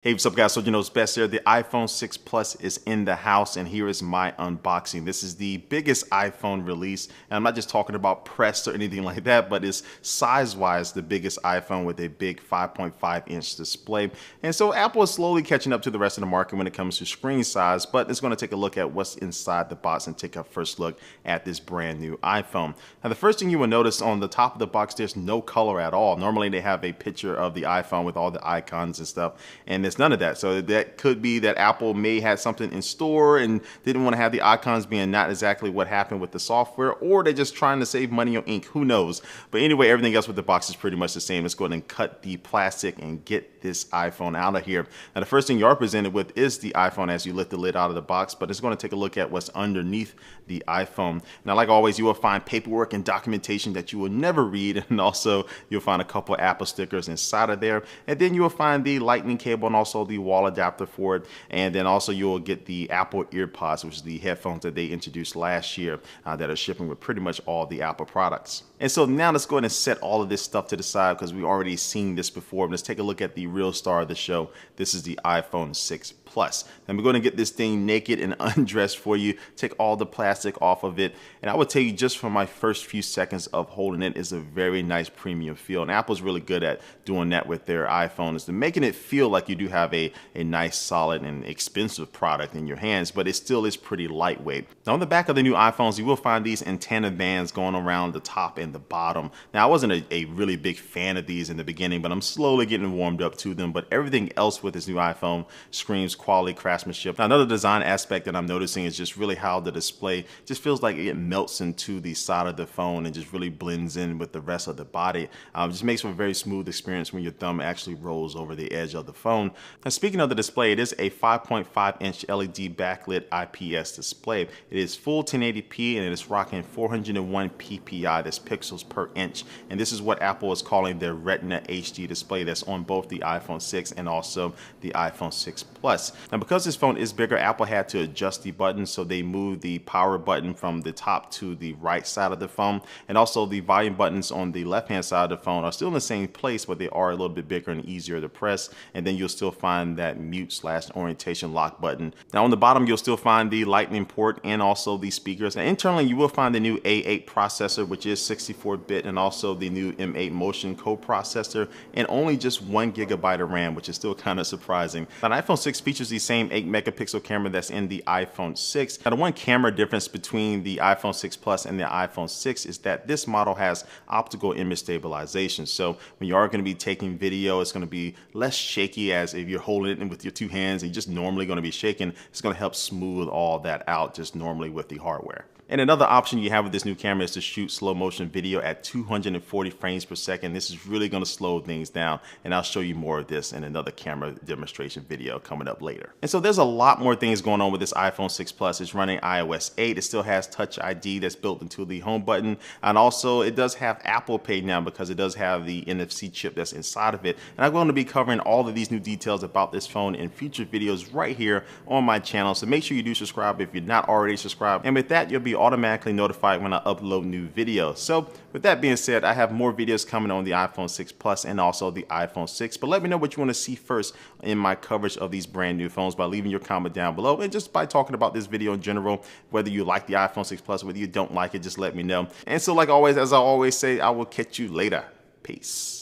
Hey, what's up guys? So you know it's best here. The iPhone 6 Plus is in the house and here is my unboxing. This is the biggest iPhone release, and I'm not just talking about press or anything like that, but it's size-wise the biggest iPhone with a big 5.5-inch display. And so Apple is slowly catching up to the rest of the market when it comes to screen size, but it's going to take a look at what's inside the box and take a first look at this brand new iPhone. Now the first thing you will notice on the top of the box, there's no color at all. Normally they have a picture of the iPhone with all the icons and stuff, and there's none of that. So that could be that Apple may have something in store and didn't want to have the icons being not exactly what happened with the software, or they're just trying to save money on ink. Who knows? But anyway, everything else with the box is pretty much the same. Let's go ahead and cut the plastic and get this iPhone out of here. Now the first thing you are presented with is the iPhone as you lift the lid out of the box, but it's going to take a look at what's underneath the iPhone. Now like always, you will find paperwork and documentation that you will never read, and also you'll find a couple Apple stickers inside of there, and then you will find the lightning cable and also the wall adapter for it, and then also you will get the Apple EarPods, which is the headphones that they introduced last year that are shipping with pretty much all the Apple products. And so now let's go ahead and set all of this stuff to the side because we've already seen this before. Let's take a look at the real star of the show. This is the iPhone 6 Plus. And we're going to get this thing naked and undressed for you, take all the plastic off of it. And I would tell you just from my first few seconds of holding it is a very nice premium feel. And Apple's really good at doing that with their iPhone, is to making it feel like you do have a nice, solid, and expensive product in your hands, but it still is pretty lightweight. Now on the back of the new iPhones, you will find these antenna bands going around the top and the bottom. Now I wasn't a really big fan of these in the beginning, but I'm slowly getting warmed up to them. But everything else with this new iPhone screams quality craftsmanship. Now another design aspect that I'm noticing is just really how the display just feels like it melts into the side of the phone and just really blends in with the rest of the body. Just makes for a very smooth experience when your thumb actually rolls over the edge of the phone. Now speaking of the display, it is a 5.5-inch LED backlit IPS display. It is full 1080p and it is rocking 401 ppi, that's pixels per inch. And this is what Apple is calling their Retina HD display that's on both the iPhone 6 and also the iPhone 6 Plus. Now because this phone is bigger, Apple had to adjust the buttons, so they moved the power button from the top to the right side of the phone, and also the volume buttons on the left hand side of the phone are still in the same place, but they are a little bit bigger and easier to press. And then you'll still find that mute/orientation lock button. Now on the bottom you'll still find the lightning port and also the speakers. And internally you will find the new A8 processor, which is 64-bit, and also the new M8 Motion co-processor, and only just 1 GB of RAM, which is still kind of surprising. Now the iPhone 6 features the same 8-megapixel camera that's in the iPhone 6. Now the one camera difference between the iPhone 6 Plus and the iPhone 6 is that this model has optical image stabilization. So when you are going to be taking video, it's going to be less shaky, as if you're holding it with your two hands and you're just normally going to be shaking. It's going to help smooth all that out just normally with the hardware. And another option you have with this new camera is to shoot slow motion video at 240 frames per second. This is really going to slow things down, and I'll show you more of this in another camera demonstration video coming up later. And so there's a lot more things going on with this iPhone 6 Plus. It's running iOS 8. It still has Touch ID that's built into the home button, and also it does have Apple Pay now because it does have the NFC chip that's inside of it. And I'm going to be covering all of these new details about this phone in future videos right here on my channel, so make sure you do subscribe if you're not already subscribed. And with that, you'll be automatically notified when I upload new videos. So with that being said, I have more videos coming on the iPhone 6 Plus and also the iPhone 6. But let me know what you want to see first in my coverage of these brand new phones by leaving your comment down below, and just by talking about this video in general. Whether you like the iPhone 6 Plus, whether you don't like it, just let me know. And so like always, as I always say, I will catch you later. Peace.